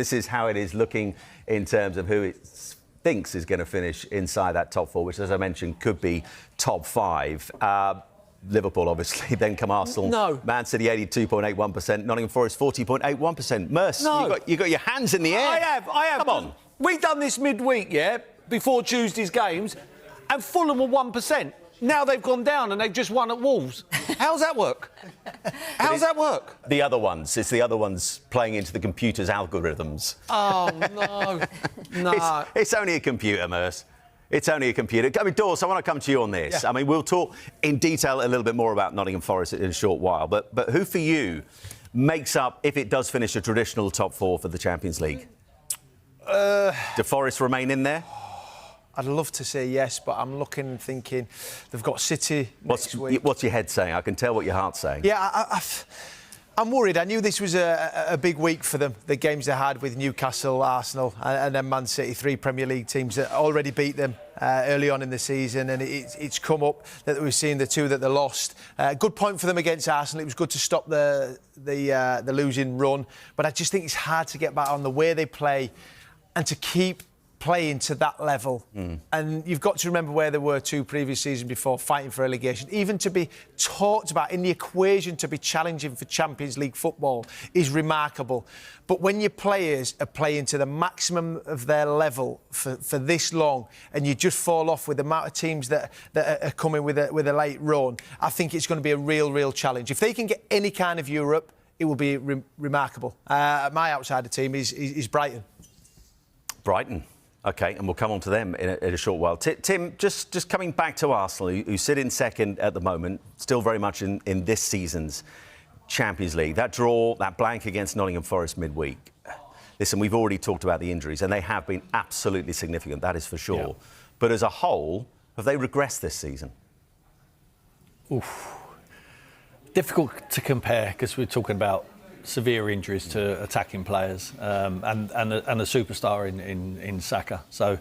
This is how it is looking in terms of who it thinks is going to finish inside that top four, which, as I mentioned, could be top five. Liverpool, obviously, then come Arsenal. No. Man City, 82.81%. Nottingham Forest, 40.81%. Merce, No. you got your hands in the air. I have. Come on. We done this midweek, yeah, before Tuesday's games, and Fulham were 1%. Now they've gone down and they've just won at Wolves. How's that work? How's that work? The other ones. It's the other ones playing into the computer's algorithms. Oh, no. No. It's only a computer, Merce. It's only a computer. I mean, Dawes, I want to come to you on this. Yeah. I mean, we'll talk in detail a little bit more about Nottingham Forest in a short while. But who for you makes up, if it does finish, a traditional top four for the Champions League? Do Forest remain in there? I'd love to say yes, but I'm looking and thinking they've got City next week. What's your head saying? I can tell what your heart's saying. Yeah, I'm worried. I knew this was a big week for them. The games they had with Newcastle, Arsenal and then Man City, three Premier League teams that already beat them early on in the season, and it's come up that we've seen the two that they lost. Good point for them against Arsenal. It was good to stop the losing run, but I just think it's hard to get back on the way they play and to keep playing to that level. And you've got to remember where they were two previous seasons before, fighting for relegation. Even to be talked about in the equation to be challenging for Champions League football is remarkable. But when your players are playing to the maximum of their level for this long, and you just fall off with the amount of teams that are coming with a late run, I think it's going to be a real challenge. If they can get any kind of Europe, it will be remarkable. My outsider team is Brighton. Brighton. OK, and we'll come on to them in a short while. Tim, just coming back to Arsenal, who sit in second at the moment, still very much in this season's Champions League. That draw, that blank against Nottingham Forest midweek. Listen, we've already talked about the injuries, and they have been absolutely significant, that is for sure. Yeah. But as a whole, have they regressed this season? Oof. Difficult to compare, because we're talking about severe injuries to attacking players and a superstar in Saka. So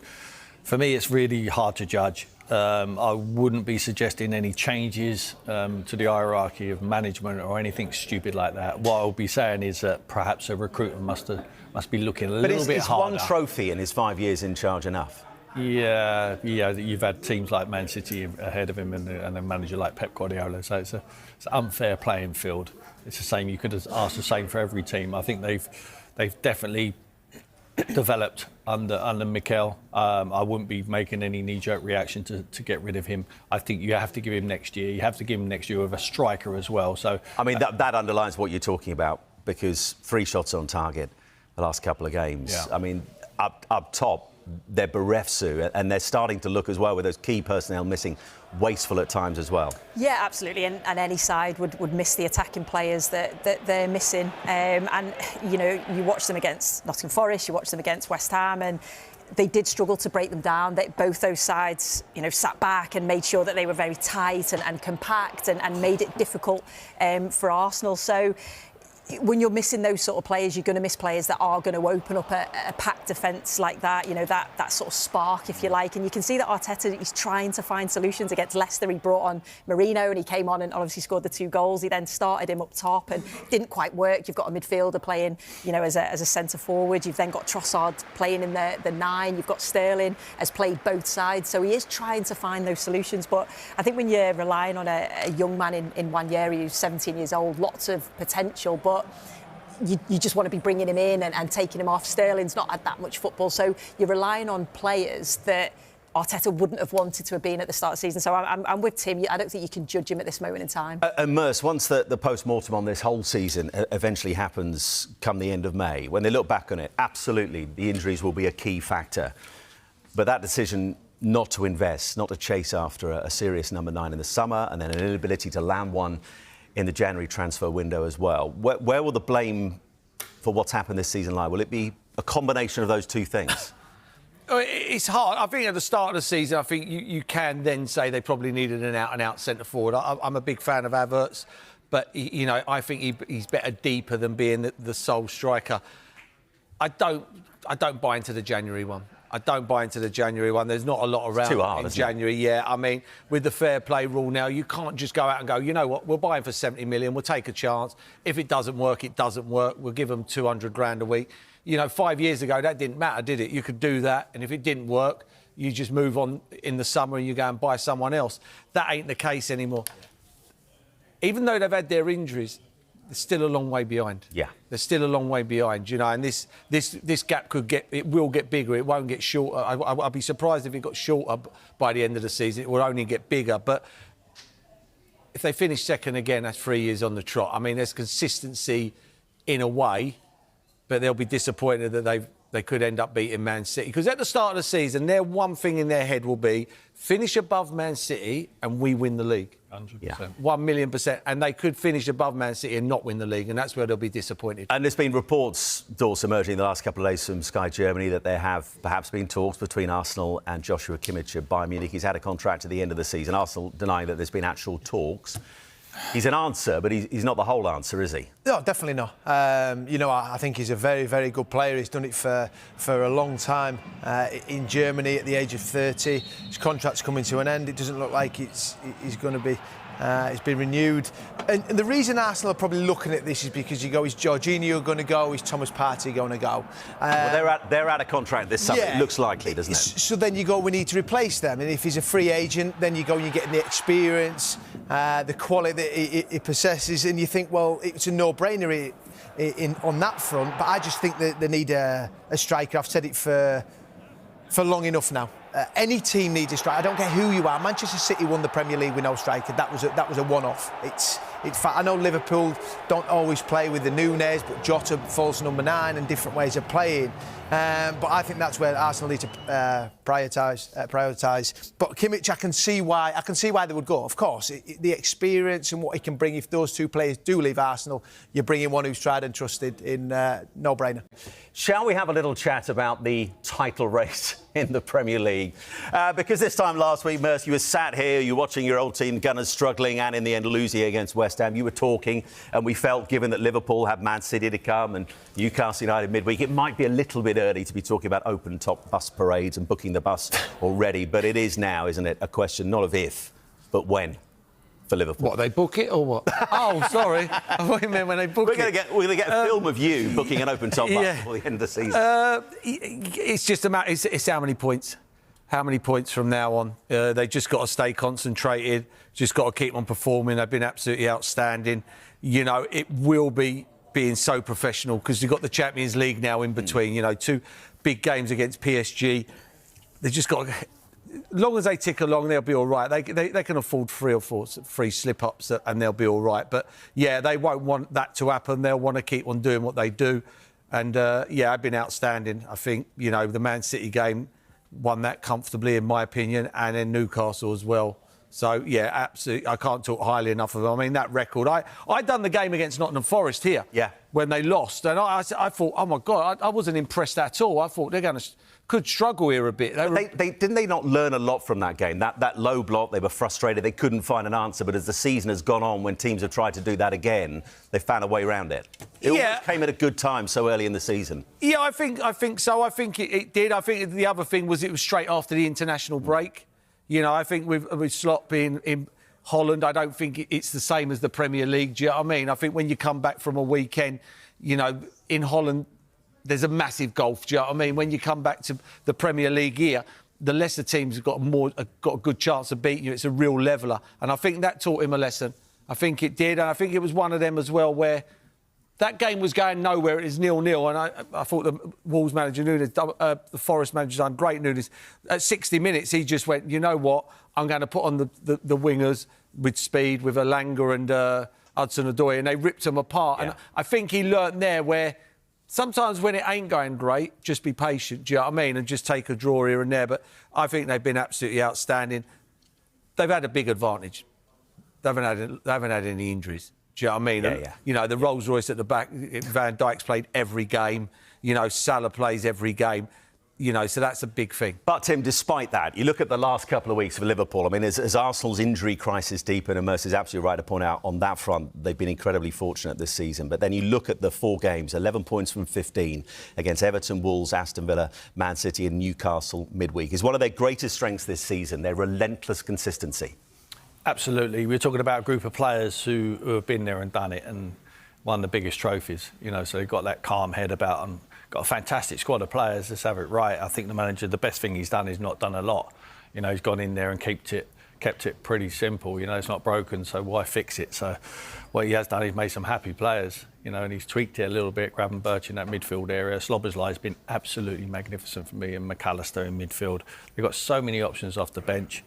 for me, it's really hard to judge. I wouldn't be suggesting any changes to the hierarchy of management or anything stupid like that. What I'll be saying is that perhaps a recruiter must be looking a little bit harder. But is one trophy in his 5 years in charge enough? Yeah, you've had teams like Man City ahead of him and a manager like Pep Guardiola. So it's an unfair playing field. It's the same. You could have asked the same for every team. I think they've definitely developed under Mikel. I wouldn't be making any knee-jerk reaction to get rid of him. I think you have to give him next year. You have to give him next year with a striker as well. So I mean, that underlines what you're talking about, because 3 shots on target the last couple of games. Yeah. I mean, up top, they're bereft, Sue, and they're starting to look as well, with those key personnel missing, wasteful at times as well. Yeah, absolutely, and any side would miss the attacking players that they're missing. And, you know, you watch them against Nottingham Forest, you watch them against West Ham, and they did struggle to break them down. Both those sides, you know, sat back and made sure that they were very tight and compact and made it difficult for Arsenal. So when you're missing those sort of players, you're going to miss players that are going to open up a packed defence like that, you know, that sort of spark, if you like. And you can see that Arteta is trying to find solutions. Against Leicester, he brought on Marino and he came on and obviously scored the 2 goals. He then started him up top and didn't quite work. You've got a midfielder playing, you know, as a centre forward. You've then got Trossard playing in the 9. You've got Sterling has played both sides. So he is trying to find those solutions. But I think when you're relying on a young man in Nwaneri who's 17 years old, lots of potential, but you just want to be bringing him in and taking him off. Sterling's not had that much football, so you're relying on players that Arteta wouldn't have wanted to have been at the start of the season. So I'm with Tim. I don't think you can judge him at this moment in time. And Merce, once the post-mortem on this whole season eventually happens come the end of May, when they look back on it, absolutely, the injuries will be a key factor. But that decision not to invest, not to chase after a serious number 9 in the summer, and then an inability to land one in the January transfer window as well. Where will the blame for what's happened this season lie? Will it be a combination of those two things? It's hard. I think at the start of the season, I think you can then say they probably needed an out-and-out centre-forward. I'm a big fan of Havertz, but, you know, I think he's better deeper than being the sole striker. I don't buy into the January one. I don't buy into the January one. There's not a lot around too hard, in January. Yeah, I mean, with the fair play rule now, you can't just go out and go, you know what, we'll buy him for 70 million, we'll take a chance. If it doesn't work, it doesn't work. We'll give him 200 grand a week. You know, 5 years ago, that didn't matter, did it? You could do that, and if it didn't work, you just move on in the summer and you go and buy someone else. That ain't the case anymore. Even though they've had their injuries, they're still a long way behind. Yeah. They're still a long way behind, you know, and this gap will get bigger. It won't get shorter. I'd be surprised if it got shorter by the end of the season. It will only get bigger. But if they finish second again, that's 3 years on the trot. I mean, there's consistency in a way, but they'll be disappointed that they could end up beating Man City. Because at the start of the season, their one thing in their head will be finish above Man City and we win the league. 100%. Yeah. 1,000,000%. And they could finish above Man City and not win the league, and that's where they'll be disappointed. And there's been reports, Dorse, emerging in the last couple of days from Sky Germany that there have perhaps been talks between Arsenal and Joshua Kimmich at Bayern Munich. He's had a contract at the end of the season. Arsenal denying that there's been actual talks. He's an answer, but he's not the whole answer, is he? No, definitely not. You know, I think he's a very, very good player. He's done it for a long time in Germany at the age of 30. His contract's coming to an end. It doesn't look like he's going to be. It's been renewed. And the reason Arsenal are probably looking at this is because you go, is Jorginho going to go? Is Thomas Partey going to go? Well, they're out of contract this summer. Yeah. It looks likely, doesn't it? So then you go, we need to replace them. And if he's a free agent, then you go and you're getting the experience, the quality that he possesses, and you think, well, it's a no-brainer on that front. But I just think that they need a striker. I've said it for long enough now. Any team needs a striker. I don't care who you are. Manchester City won the Premier League with no striker. That was a one-off. I know Liverpool don't always play with the Nunes, but Jota falls number 9 and different ways of playing. But I think that's where Arsenal need to prioritise. But Kimmich, I can see why they would go. Of course, the experience and what he can bring. If those two players do leave Arsenal, you're bringing one who's tried and trusted in no-brainer. Shall we have a little chat about the title race in the Premier League? Because this time last week, Merce, you were sat here, you were watching your old team, Gunners, struggling and in the end losing against West Ham. You were talking, and we felt, given that Liverpool had Man City to come and Newcastle United midweek, it might be a little bit early to be talking about open-top bus parades and booking the bus already. But it is now, isn't it, a question not of if, but when for Liverpool. What, they book it or what? Oh, sorry. I thought you meant when they book We're going to get a film of you booking an open-top bus yeah. before the end of the season. It's just a matter. It's how many points. How many points from now on? They just got to stay concentrated. Just got to keep on performing. They've been absolutely outstanding. You know, it will be being so professional because you've got the Champions League now in between. You know, 2 big games against PSG. They just got. As long as they tick along, they'll be all right. They can afford 3 or 4 free slip-ups and they'll be all right. But, yeah, they won't want that to happen. They'll want to keep on doing what they do. And, yeah, I've been outstanding. I think, you know, the Man City game won that comfortably, in my opinion, and then Newcastle as well. So, yeah, absolutely. I can't talk highly enough of them. I mean, that record. I done the game against Nottingham Forest here. Yeah. When they lost. And I thought, oh, my God, I wasn't impressed at all. I thought they're going to... could struggle here a bit. Didn't they not learn a lot from that game? That low block, they were frustrated, they couldn't find an answer. But as the season has gone on, when teams have tried to do that again, they found a way around it. It almost came at a good time so early in the season. Yeah, I think so. I think it did. I think the other thing was it was straight after the international break. You know, I think with Slot being in Holland, I don't think it's the same as the Premier League. Do you know what I mean? I think when you come back from a weekend, you know, in Holland, there's a massive gulf. Do you know what I mean? When you come back to the Premier League here, the lesser teams have got a good chance of beating you. It's a real leveller. And I think that taught him a lesson. I think it did. And I think it was one of them as well where that game was going nowhere. It is 0-0. And I thought the Wolves manager, Nunes, the Forest manager, done great, Nunes. At 60 minutes, he just went, you know what? I'm going to put on the wingers with speed, with Elanga and Hudson-Odoi. And they ripped them apart. Yeah. And I think he learnt there where... sometimes when it ain't going great, just be patient, do you know what I mean? And just take a draw here and there. But I think they've been absolutely outstanding. They've had a big advantage. They haven't had any injuries. Do you know what I mean? Yeah. You know, the Rolls-Royce at the back, Van Dijk's played every game. You know, Salah plays every game. You know, so that's a big thing. But, Tim, despite that, you look at the last couple of weeks of Liverpool. I mean, as Arsenal's injury crisis deepened, and Merce is absolutely right to point out on that front, they've been incredibly fortunate this season. But then you look at the 4 games, 11 points from 15 against Everton, Wolves, Aston Villa, Man City and Newcastle midweek. Is one of their greatest strengths this season, their relentless consistency. Absolutely. We're talking about a group of players who have been there and done it and won the biggest trophies. You know, so they've got that calm head about them. got a fantastic squad of players. Let's have it right. I think the manager, the best thing he's done is not done a lot. You know, he's gone in there and kept it pretty simple. You know, it's not broken, so why fix it? So what he has done, he's made some happy players, you know, and he's tweaked it a little bit, grabbing Birch in that midfield area. Slobbersley has been absolutely magnificent for me, and McAllister in midfield. They've got so many options off the bench.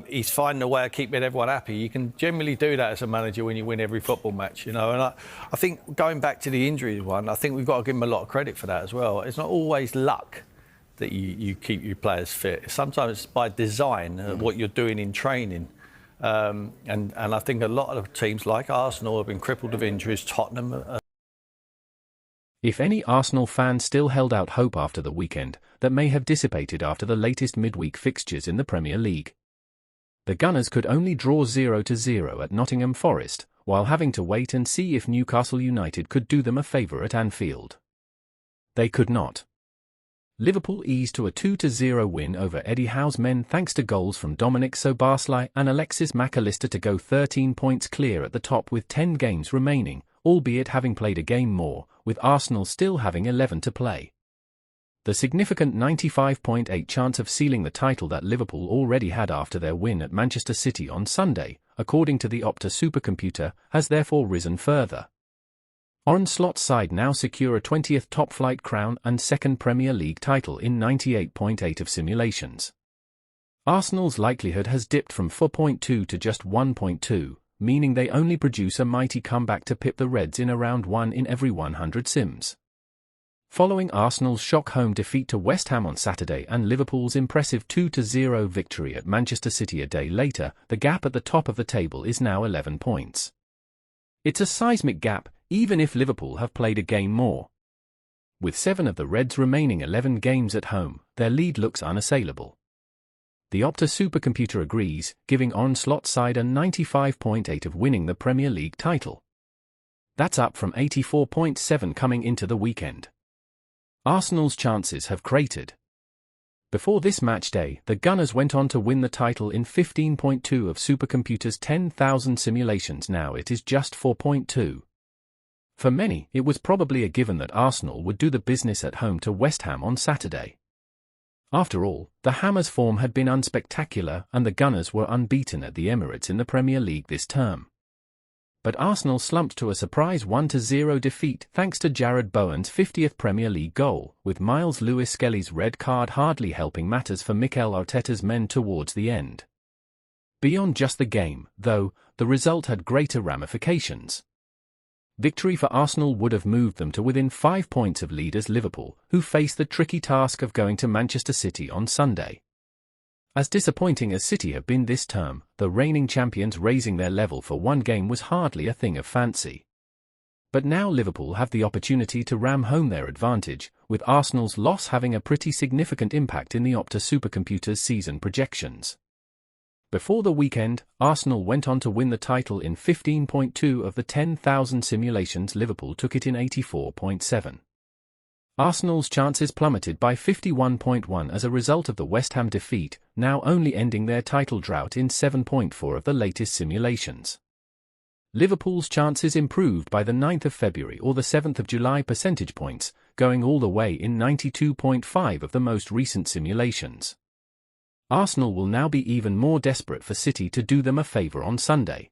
He's finding a way of keeping everyone happy. You can generally do that as a manager when you win every football match, you know. And I think going back to the injuries one, I think we've got to give him a lot of credit for that as well. It's not always luck that you keep your players fit. Sometimes it's by design, what you're doing in training. And I think a lot of teams like Arsenal have been crippled with injuries. Tottenham. If any Arsenal fan still held out hope after the weekend, that may have dissipated after the latest midweek fixtures in the Premier League. The Gunners could only draw 0-0 at Nottingham Forest, while having to wait and see if Newcastle United could do them a favour at Anfield. They could not. Liverpool eased to a 2-0 win over Eddie Howe's men thanks to goals from Dominic Szoboszlai and Alexis McAllister to go 13 points clear at the top with 10 games remaining, albeit having played a game more, with Arsenal still having 11 to play. The significant 95.8% chance of sealing the title that Liverpool already had after their win at Manchester City on Sunday, according to the Opta supercomputer, has therefore risen further. Orange Slot's side now secure a 20th top-flight crown and second Premier League title in 98.8% of simulations. Arsenal's likelihood has dipped from 4.2 to just 1.2, meaning they only produce a mighty comeback to pip the Reds in around 1 in every 100 sims. Following Arsenal's shock home defeat to West Ham on Saturday and Liverpool's impressive 2-0 victory at Manchester City a day later, the gap at the top of the table is now 11 points. It's a seismic gap, even if Liverpool have played a game more. With 7 of the Reds' remaining 11 games at home, their lead looks unassailable. The Opta supercomputer agrees, giving Orange Slot's side a 95.8% of winning the Premier League title. That's up from 84.7% coming into the weekend. Arsenal's chances have cratered. Before this match day, the Gunners went on to win the title in 15.2% of supercomputer's 10,000 simulations. Now it is just 4.2%. For many, it was probably a given that Arsenal would do the business at home to West Ham on Saturday. After all, the Hammers' form had been unspectacular and the Gunners were unbeaten at the Emirates in the Premier League this term. But Arsenal slumped to a surprise 1-0 defeat thanks to Jared Bowen's 50th Premier League goal, with Miles Lewis-Skelly's red card hardly helping matters for Mikel Arteta's men towards the end. Beyond just the game, though, the result had greater ramifications. Victory for Arsenal would have moved them to within 5 points of leaders Liverpool, who face the tricky task of going to Manchester City on Sunday. As disappointing as City have been this term, the reigning champions raising their level for one game was hardly a thing of fancy. But now Liverpool have the opportunity to ram home their advantage, with Arsenal's loss having a pretty significant impact in the Opta supercomputer's season projections. Before the weekend, Arsenal went on to win the title in 15.2% of the 10,000 simulations. Liverpool took it in 84.7%. Arsenal's chances plummeted by 51.1% as a result of the West Ham defeat, now only ending their title drought in 7.4% of the latest simulations. Liverpool's chances improved by the 9th of February or the 7th of July percentage points, going all the way in 92.5% of the most recent simulations. Arsenal will now be even more desperate for City to do them a favour on Sunday.